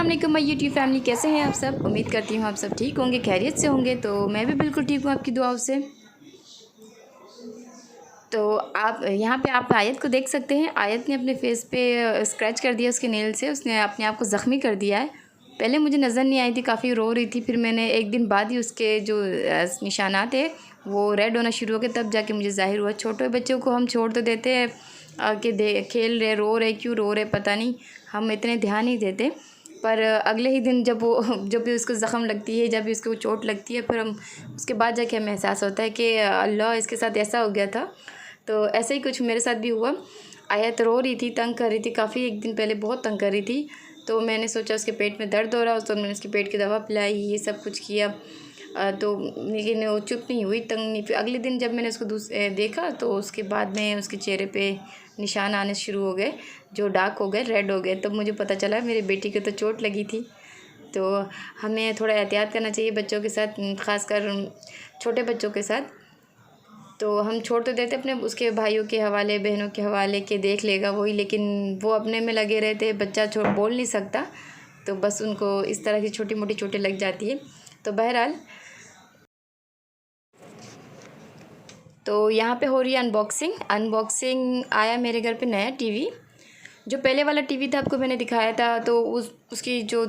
वालेकुम my YouTube family, कैसे हैं आप सब। उम्मीद करती हूँ आप सब ठीक होंगे, खैरियत से होंगे। तो मैं भी बिल्कुल ठीक हूँ आपकी दुआओं से। तो आप यहाँ पे आप आयत को देख सकते हैं। आयत ने अपने फेस पे स्क्रैच कर दिया उसके नेल से, उसने अपने आप को ज़ख्मी कर दिया है। पहले मुझे नज़र नहीं आई थी, काफ़ी रो रही थी। फिर मैंने एक दिन बाद ही उसके जो निशानात थे वो रेड होना शुरू हो गए, तब जाके मुझे ज़ाहिर हुआ। छोटे बच्चों को हम छोड़ तो देते हैं कि खेल रहे, रो रहे, क्यों रो रहे पता नहीं, हम इतने ध्यान नहीं देते। पर अगले ही दिन जब भी उसको ज़ख़म लगती है, जब भी उसको चोट लगती है, फिर हम उसके बाद जाके हमें एहसास होता है कि अल्लाह इसके साथ ऐसा हो गया था। तो ऐसे ही कुछ मेरे साथ भी हुआ। आयत रो रही थी, तंग कर रही थी, काफ़ी एक दिन पहले बहुत तंग कर रही थी। तो मैंने सोचा उसके पेट में दर्द हो रहा है, तो मैंने उसके पेट की दवा पिलाई, ये सब कुछ किया। तो लेकिन वो चुप नहीं हुई, तंग नहीं। फिर अगले दिन जब मैंने उसको देखा तो उसके बाद में उसके चेहरे पे निशान आने शुरू हो गए, जो डार्क हो गए, रेड हो गए। तब मुझे पता चला मेरी बेटी को तो चोट लगी थी। तो हमें थोड़ा एहतियात करना चाहिए बच्चों के साथ, ख़ासकर छोटे बच्चों के साथ। तो हम छोड़ तो देते अपने उसके भाइयों के हवाले, बहनों के हवाले के देख लेगा वही, लेकिन वो अपने में लगे रहते। बच्चा बोल नहीं सकता, तो बस उनको इस तरह की छोटी मोटी चोटें लग जाती है। तो बहरहाल तो यहाँ पे हो रही है अनबॉक्सिंग आया मेरे घर पे नया टीवी। जो पहले वाला टीवी था आपको मैंने दिखाया था, तो उसकी जो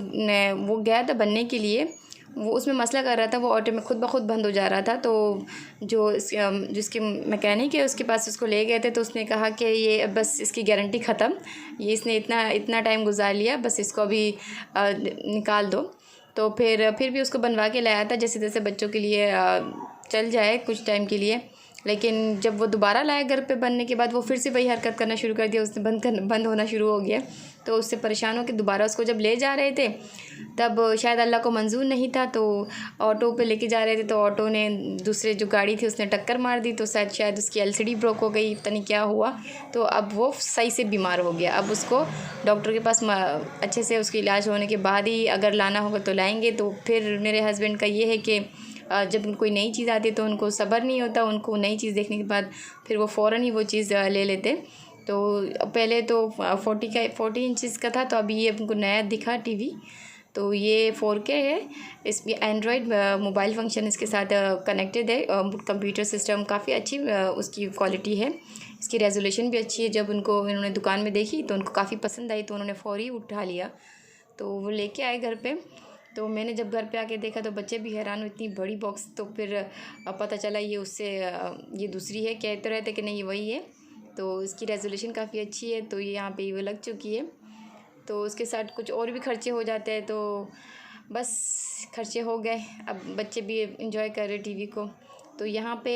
वो गया था बनने के लिए, वो उसमें मसला कर रहा था, वो ऑटो में खुद ब खुद बंद हो जा रहा था। तो जिसके मैकेनिक है उसके पास उसको ले गए थे, तो उसने कहा कि ये बस इसकी गारंटी ख़त्म, ये इसने इतना टाइम गुजार लिया, बस इसको अभी निकाल दो। तो फिर भी उसको बनवा के लाया था, जैसे तैसे बच्चों के लिए चल जाए कुछ टाइम के लिए। लेकिन जब वो दोबारा लाया घर पे बनने के बाद, वो फिर से वही हरकत करना शुरू कर दिया, उसने बंद होना शुरू हो गया। तो उससे परेशान हो के दोबारा उसको जब ले जा रहे थे, तब शायद अल्लाह को मंजूर नहीं था, तो ऑटो पे लेके जा रहे थे, तो ऑटो ने दूसरे जो गाड़ी थी उसने टक्कर मार दी। तो शायद उसकी एलसीडी ब्रोक हो गई, पता नहीं क्या हुआ। तो अब वो सही से बीमार हो गया। अब उसको डॉक्टर के पास अच्छे से उसकी इलाज होने के बाद ही अगर लाना होगा तो लाएंगे। तो फिर मेरे हस्बैंड का ये है कि जब कोई नई चीज़ आती है तो उनको सब्र नहीं होता, उनको नई चीज़ देखने के बाद फिर वो फ़ौरन ही वो चीज़ ले लेते। तो पहले तो 40 इंचज़ का था, तो अभी ये उनको नया दिखा टीवी। तो ये 4K है, इसमें एंड्रॉयड मोबाइल फंक्शन इसके साथ कनेक्टेड है। कंप्यूटर सिस्टम काफ़ी अच्छी उसकी क्वालिटी है, इसकी रेजोल्यूशन भी अच्छी है। जब इन्होंने दुकान में देखी तो उनको काफ़ी पसंद आई, तो उन्होंने फ़ौरी उठा लिया, तो वो लेके आए घर पे। तो मैंने जब घर पे आके देखा तो बच्चे भी हैरान हुए, इतनी बड़ी बॉक्स। तो फिर पता चला ये उससे ये दूसरी है, कहते रहते कि नहीं ये वही है। तो इसकी रेजोल्यूशन काफ़ी अच्छी है, तो ये यहाँ पे वो लग चुकी है। तो उसके साथ कुछ और भी खर्चे हो जाते हैं, तो बस खर्चे हो गए। अब बच्चे भी इंजॉय कर रहे टीवी को। तो यहाँ पे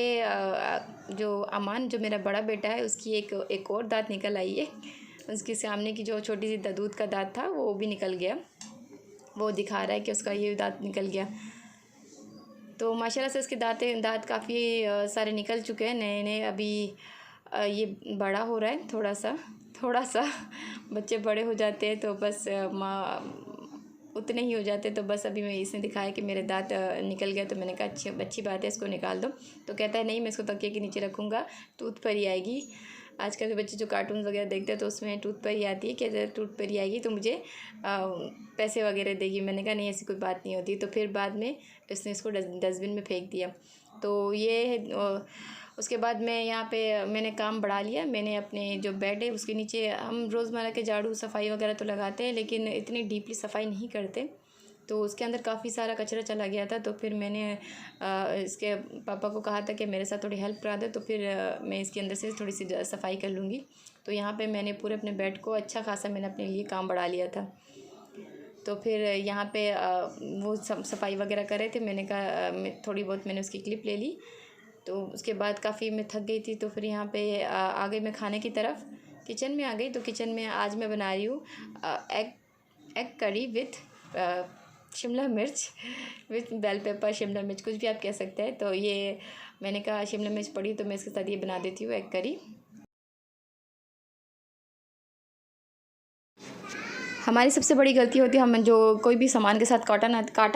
जो अमान, जो मेरा बड़ा बेटा है, उसकी एक और दांत निकल आई है। उसके सामने की जो छोटी सी दूध का दांत था वो भी निकल गया, वो दिखा रहा है कि उसका ये दांत निकल गया। तो माशाल्लाह से उसके दांत काफ़ी सारे निकल चुके हैं नए नए। अभी ये बड़ा हो रहा है थोड़ा सा बच्चे बड़े हो जाते हैं तो बस उतने ही हो जाते, तो बस अभी मैं इसने दिखाया कि मेरे दांत निकल गया। तो मैंने कहा अच्छी बात है, इसको निकाल दो। तो कहता है नहीं, मैं इसको तकिए के नीचे रखूँगा, टूथ पर ही आएगी। आजकल के बच्चे जो कार्टून वगैरह देखते हैं तो उसमें टूथ पर ही आती है कि अगर टूथ पर ही आएगी तो मुझे पैसे वगैरह देगी। मैंने कहा नहीं, ऐसी कोई बात नहीं होती। तो फिर बाद में इसने इसको डस्टबिन में फेंक दिया। तो ये उसके बाद मैं यहाँ पे मैंने काम बढ़ा लिया। मैंने अपने जो बेड है उसके नीचे, हम रोज़मर्रा के झाड़ू सफाई वगैरह तो लगाते हैं, लेकिन इतनी डीपली सफाई नहीं करते। तो उसके अंदर काफ़ी सारा कचरा चला गया था। तो फिर मैंने इसके पापा को कहा था कि मेरे साथ थोड़ी हेल्प करा दे, तो फिर मैं इसके अंदर से थोड़ी सी सफाई कर लूँगी। तो यहाँ पे मैंने पूरे अपने बेड को अच्छा खासा मैंने अपने लिए काम बढ़ा लिया था। तो फिर यहाँ पे वो सफाई वगैरह कर रहे थे, मैंने कहा थोड़ी बहुत मैंने उसकी क्लिप ले ली। तो उसके बाद काफ़ी मैं थक गई थी, तो फिर यहाँ पे आ गई मैं खाने की तरफ, किचन में आ गई। तो किचन में आज मैं बना रही हूँ एग करी विथ शिमला मिर्च, विथ बेल पेपर, शिमला मिर्च, कुछ भी आप कह सकते हैं। तो ये मैंने कहा शिमला मिर्च पड़ी तो मैं इसके साथ ये बना देती हूँ एग करी। हमारी सबसे बड़ी गलती होती है, हम जो कोई भी सामान के साथ काटन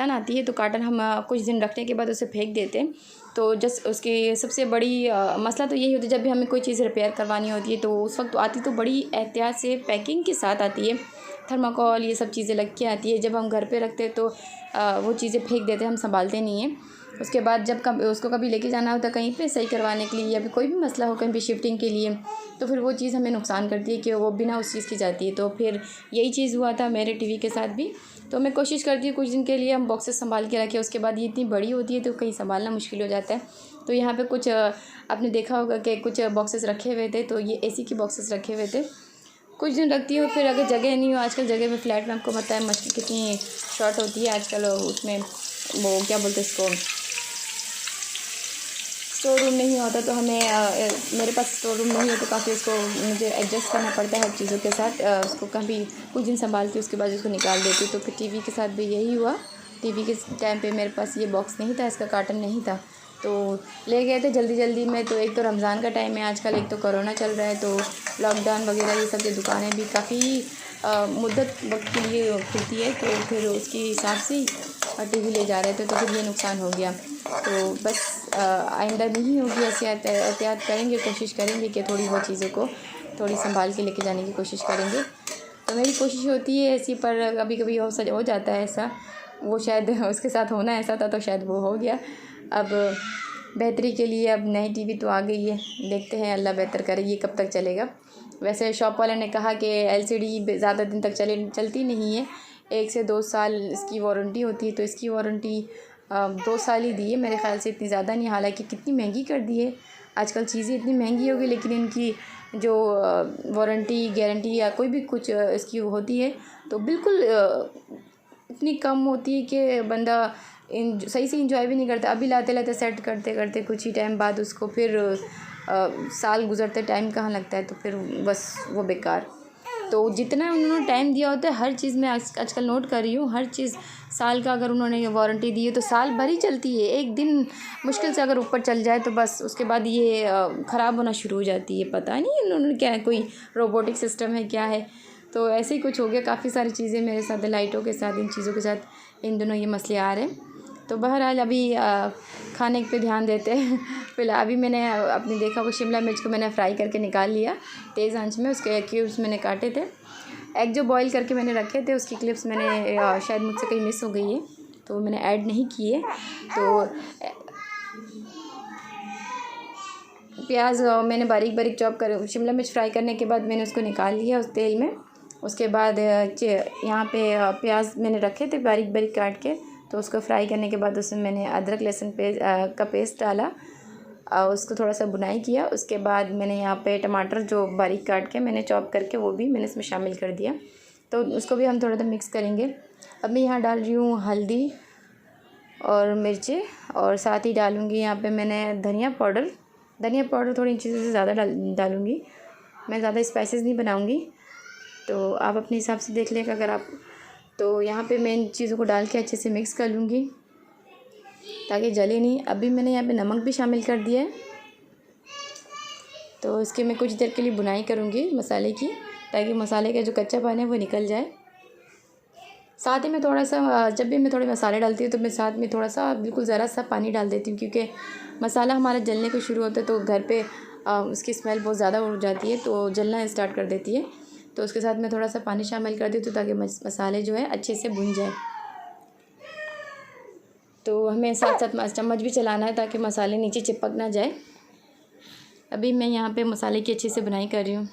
आती है, तो काटन हम कुछ दिन रखने के बाद उसे फेंक देते हैं। तो जस्ट उसकी सबसे बड़ी मसला तो यही होती है, जब भी हमें कोई चीज़ रिपेयर करवानी होती है तो उस वक्त आती तो बड़ी एहतियात से पैकिंग के साथ आती है। थर्माकोल ये सब चीज़ें लग के आती है। जब हम घर पे रखते हैं तो वो चीज़ें फेंक देते हैं, हम संभालते नहीं हैं। उसके बाद जब उसको कभी लेके जाना होता है कहीं पे सही करवाने के लिए या फिर कोई भी मसला हो कहीं पे शिफ्टिंग के लिए, तो फिर वो चीज़ हमें नुकसान करती है कि वो बिना उस चीज़ की जाती है। तो फिर यही चीज़ हुआ था मेरे टीवी के साथ भी। तो मैं कोशिश करती हूँ कुछ दिन के लिए हम बॉक्सेस संभाल के रखें, उसके बाद ये इतनी बड़ी होती है तो कहीं संभालना मुश्किल हो जाता है। तो यहाँ पे कुछ आपने देखा होगा कि कुछ बॉक्सेस रखे हुए थे, तो ये एसी के बॉक्सेस रखे हुए थे। कुछ दिन रखती हूँ, फिर अगर जगह नहीं हो, आजकल जगह पे फ्लैट में आपको पता है मछली कितनी शॉर्ट होती है आजकल, उसमें वो क्या बोलते हैं इसको, स्टोर रूम नहीं होता, तो हमें मेरे पास स्टोर रूम नहीं है तो काफ़ी उसको मुझे एडजस्ट करना पड़ता है हर चीज़ों के साथ। उसको कभी कुछ दिन संभाल के उसके बाद उसको निकाल देती। तो फिर टीवी के साथ भी यही हुआ। टीवी के टाइम पे मेरे पास ये बॉक्स नहीं था, इसका कार्टन नहीं था, तो ले गए थे जल्दी जल्दी में। तो एक तो रमज़ान का टाइम है आजकल, एक तो कोरोना चल रहा है, तो लॉकडाउन वगैरह ये सब जो दुकानें भी काफ़ी मुद्दत वक्त के लिए खुलती है, तो फिर उसके हिसाब से टीवी ले जा रहे थे, तो फिर ये नुकसान हो गया। तो बस आइंदा नहीं होगी ऐसी एहतियात करेंगे, कोशिश करेंगे कि थोड़ी बहुत चीज़ों को थोड़ी संभाल के लेके जाने की कोशिश करेंगे। तो मेरी कोशिश होती है ऐसी, पर कभी कभी हो जाता है ऐसा। वो शायद उसके साथ होना ऐसा था तो शायद वो हो गया। अब बेहतरी के लिए अब नई टीवी तो आ गई है, देखते हैं अल्लाह बेहतर करे ये कब तक चलेगा। वैसे शॉप वाले ने कहा कि एलसीडी ज़्यादा दिन तक चलती नहीं है, 1 से 2 साल इसकी वारंटी होती है, तो इसकी वारंटी 2 साल ही दी है मेरे ख़्याल से, इतनी ज़्यादा नहीं। हालांकि कितनी महंगी कर दी है आजकल, चीज़ें इतनी महंगी हो गई, लेकिन इनकी जो वारंटी गारंटी या कोई भी कुछ इसकी होती है तो बिल्कुल इतनी कम होती है कि बंदा सही से इंजॉय भी नहीं करता। अभी लाते लाते सेट करते करते कुछ ही टाइम बाद उसको फिर साल गुजरते टाइम कहाँ लगता है, तो फिर बस वो बेकार। तो जितना उन्होंने टाइम दिया होता है हर चीज़ में आजकल नोट कर रही हूँ, हर चीज़ साल का अगर उन्होंने वारंटी दी है तो साल भर ही चलती है। एक दिन मुश्किल से अगर ऊपर चल जाए तो बस उसके बाद ये ख़राब होना शुरू हो जाती है। पता नहीं उन्होंने क्या है, कोई रोबोटिक सिस्टम है क्या है, तो ऐसे ही कुछ हो गया। काफ़ी सारी चीज़ें मेरे साथ, लाइटों के साथ, इन चीज़ों के साथ इन दोनों ये मसले आ रहे हैं। तो बहरहाल अभी खाने पे ध्यान देते हैं। फिलहाल अभी मैंने अपनी देखा वो शिमला मिर्च को मैंने फ्राई करके निकाल लिया तेज़ आंच में, उसके क्यूब्स मैंने काटे थे। एग जो बॉईल करके मैंने रखे थे उसकी क्लिप्स मैंने शायद मुझसे कहीं मिस हो गई है तो मैंने ऐड नहीं किए। तो प्याज मैंने बारीक बारीक चॉप कर, शिमला मिर्च फ्राई करने के बाद मैंने उसको निकाल लिया उस तेल में। उसके बाद यहाँ पे प्याज मैंने रखे थे बारीक बारीक काट के, तो उसको फ्राई करने के बाद उसमें मैंने अदरक लहसुन का पेस्ट डाला, उसको थोड़ा सा बुनाई किया। उसके बाद मैंने यहाँ पे टमाटर जो बारीक काट के मैंने चॉप करके वो भी मैंने इसमें शामिल कर दिया, तो उसको भी हम थोड़ा सा मिक्स करेंगे। अब मैं यहाँ डाल रही हूँ हल्दी और मिर्ची, और साथ ही डालूँगी यहाँ पे मैंने धनिया पाउडर थोड़ी इन चीज़ों से ज़्यादा डालूँगी। मैं ज़्यादा स्पाइसेस नहीं बनाऊँगी, तो आप अपने हिसाब से देख लेगा अगर आप। तो यहाँ पे मैं इन चीज़ों को डाल के अच्छे से मिक्स कर लूँगी ताकि जले नहीं। अभी मैंने यहाँ पे नमक भी शामिल कर दिया है, तो इसके मैं कुछ देर के लिए बुनाई करूँगी मसाले की, ताकि मसाले का जो कच्चापन है वो निकल जाए। साथ ही मैं थोड़ा सा, जब भी मैं थोड़े मसाले डालती हूँ तो मैं साथ में थोड़ा सा बिल्कुल ज़रा सा पानी डाल देती हूँ, क्योंकि मसाला हमारा जलने को शुरू होता है तो घर पे उसकी स्मेल बहुत ज़्यादा उड़ जाती है, तो जलना स्टार्ट कर देती है। तो उसके साथ मैं थोड़ा सा पानी शामिल कर देती हूँ ताकि मसाले जो है अच्छे से भुन जाए। तो हमें साथ साथ चम्मच भी चलाना है ताकि मसाले नीचे चिपक ना जाए। अभी मैं यहाँ पे मसाले की अच्छे से बुनाई कर रही हूँ।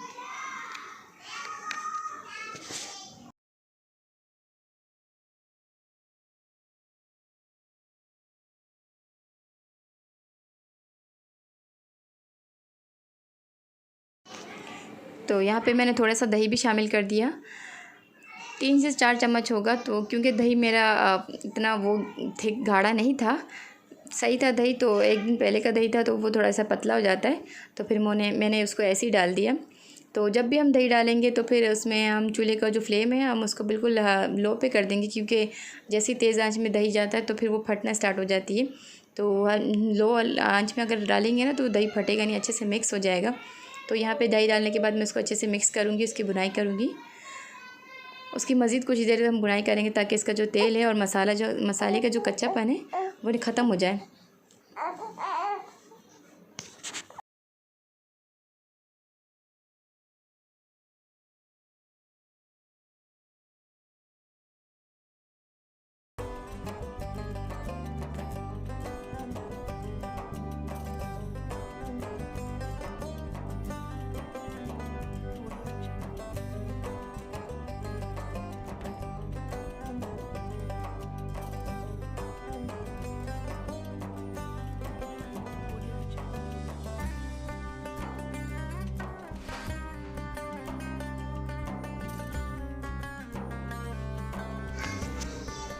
तो यहाँ पे मैंने थोड़ा सा दही भी शामिल कर दिया, 3 से 4 चम्मच होगा। तो क्योंकि दही मेरा इतना वो थिक गाढ़ा नहीं था, सही था दही, तो एक दिन पहले का दही था तो वो थोड़ा सा पतला हो जाता है, तो फिर मैंने उसको ऐसे ही डाल दिया। तो जब भी हम दही डालेंगे तो फिर उसमें हम चूल्हे का जो फ्लेम है हम उसको बिल्कुल लो पे कर देंगे, क्योंकि जैसे ही तेज़ आंच में दही जाता है तो फिर वो फटना स्टार्ट हो जाती है। तो लो आंच में अगर डालेंगे ना तो दही फटेगा नहीं, अच्छे से मिक्स हो जाएगा। तो यहाँ पे दही डालने के बाद मैं उसको अच्छे से मिक्स करूँगी, उसकी बुनाई करूँगी। उसकी मज़ीद कुछ देर हम बुनाई करेंगे ताकि इसका जो तेल है और मसाले का जो कच्चापन है वो ख़त्म हो जाए।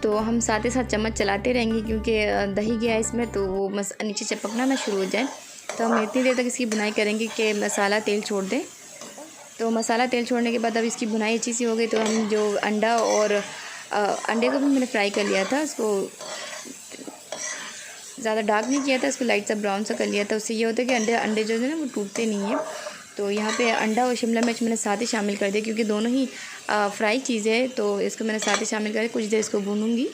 तो हम साथ ही साथ चम्मच चलाते रहेंगे क्योंकि दही गया इसमें, तो वो नीचे चिपकना ना शुरू हो जाए। तो हम इतनी देर तक इसकी भुनाई करेंगे कि मसाला तेल छोड़ दे। तो मसाला तेल छोड़ने के बाद अब इसकी भुनाई अच्छी सी हो गई। तो हम जो अंडा और अंडे को भी मैंने फ्राई कर लिया था, उसको ज़्यादा डार्क नहीं किया था, इसको लाइट सा ब्राउन सा कर लिया था। उससे ये होता है कि अंडे जो है ना वो टूटते नहीं हैं। तो यहाँ पे अंडा और शिमला मिर्च मैंने साथ ही शामिल कर दिया क्योंकि दोनों ही फ्राई चीज़ें है, तो इसको मैंने साथ ही शामिल कर कुछ देर इसको भूनूंगी।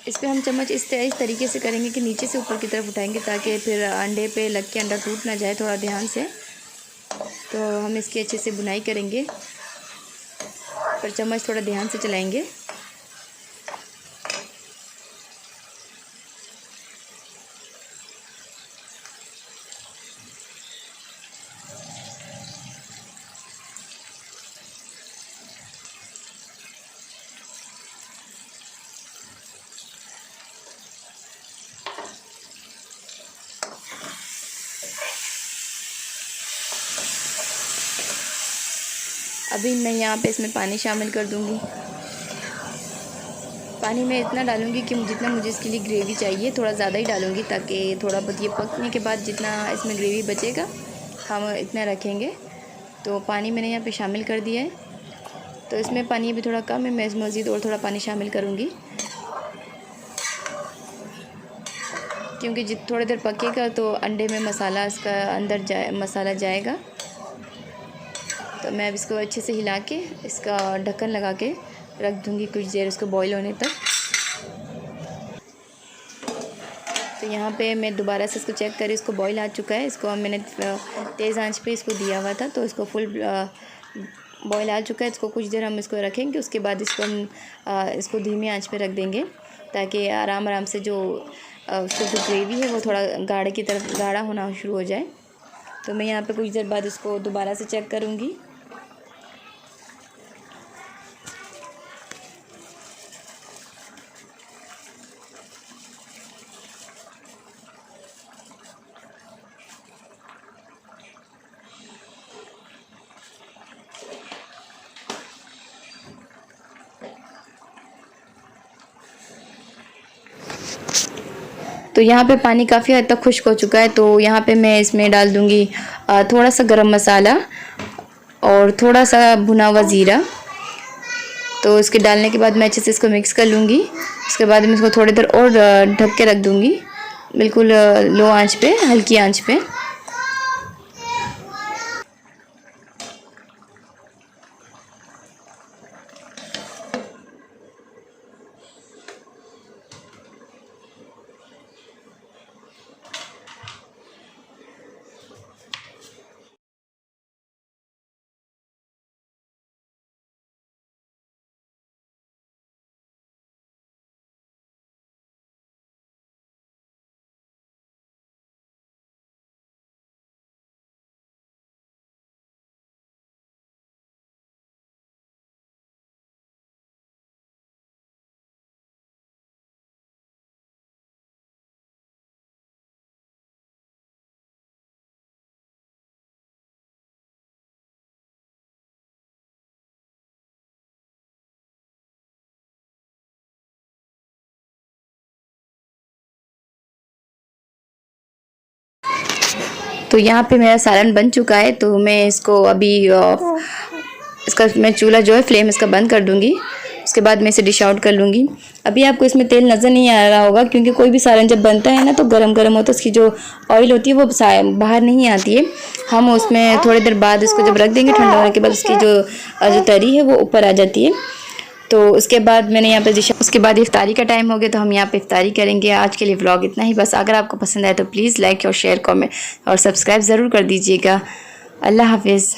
इस पर हम चम्मच इस तरीके से करेंगे कि नीचे से ऊपर की तरफ उठाएंगे ताकि फिर अंडे पे लग के अंडा टूट ना जाए, थोड़ा ध्यान से। तो हम इसकी अच्छे से बुनाई करेंगे, पर चम्मच थोड़ा ध्यान से चलाएंगे। अभी मैं यहाँ पे इसमें पानी शामिल कर दूँगी। पानी मैं इतना डालूँगी कि जितना मुझे इसके लिए ग्रेवी चाहिए, थोड़ा ज़्यादा ही डालूँगी ताकि थोड़ा बहुत ये पकने के बाद जितना इसमें ग्रेवी बचेगा हम इतना रखेंगे। तो पानी मैंने यहाँ पे शामिल कर दिया है। तो इसमें पानी भी थोड़ा कम है, मैं इसमें मज़ीद और थोड़ा पानी शामिल करूँगी क्योंकि थोड़ी देर पकेगा तो अंडे में मसाला इसका मसाला जाएगा। तो मैं अब इसको अच्छे से हिला के इसका ढक्कन लगा के रख दूँगी कुछ देर इसको बॉईल होने तक। तो यहाँ पे मैं दोबारा से इसको चेक करी, इसको बॉईल आ चुका है। इसको मैंने तेज़ आंच पे इसको दिया हुआ था, तो इसको फुल बॉईल आ चुका है। इसको कुछ देर हम इसको रखेंगे, उसके बाद इसको हम इसको धीमी आंच पे रख देंगे ताकि आराम से जो उसकी जो ग्रेवी है वो थोड़ा गाढ़े की तरफ गाढ़ा होना शुरू हो जाए। तो मैं यहाँ पे कुछ देर बाद इसको दोबारा से चेक करूँगी। तो यहाँ पे पानी काफ़ी हद तक खुश्क हो चुका है। तो यहाँ पे मैं इसमें डाल दूँगी थोड़ा सा गरम मसाला और थोड़ा सा भुना हुआ ज़ीरा। तो इसके डालने के बाद मैं अच्छे से इसको मिक्स कर लूँगी। उसके बाद मैं इसको थोड़ी देर और ढक के रख दूँगी, बिल्कुल लो आंच पे, हल्की आंच पे। तो यहाँ पे मेरा सालन बन चुका है। तो मैं इसको अभी इसका मैं चूल्हा जो है फ्लेम इसका बंद कर दूँगी। उसके बाद मैं इसे डिश आउट कर लूँगी। अभी आपको इसमें तेल नज़र नहीं आ रहा होगा क्योंकि कोई भी सालन जब बनता है ना तो गरम गरम होता है, उसकी जो ऑयल होती है वो बाहर नहीं आती है। हम उसमें थोड़ी देर बाद इसको जब रख देंगे ठंडा होने के बाद उसकी जो तरी है वो ऊपर आ जाती है। तो उसके बाद मैंने यहाँ पे उसके बाद इफ्तारी का टाइम हो गया, तो हम यहाँ पे इफ्तारी करेंगे। आज के लिए व्लॉग इतना ही बस। अगर आपको पसंद आए तो प्लीज़ लाइक और शेयर, कमेंट और सब्सक्राइब ज़रूर कर दीजिएगा। अल्लाह हाफिज़।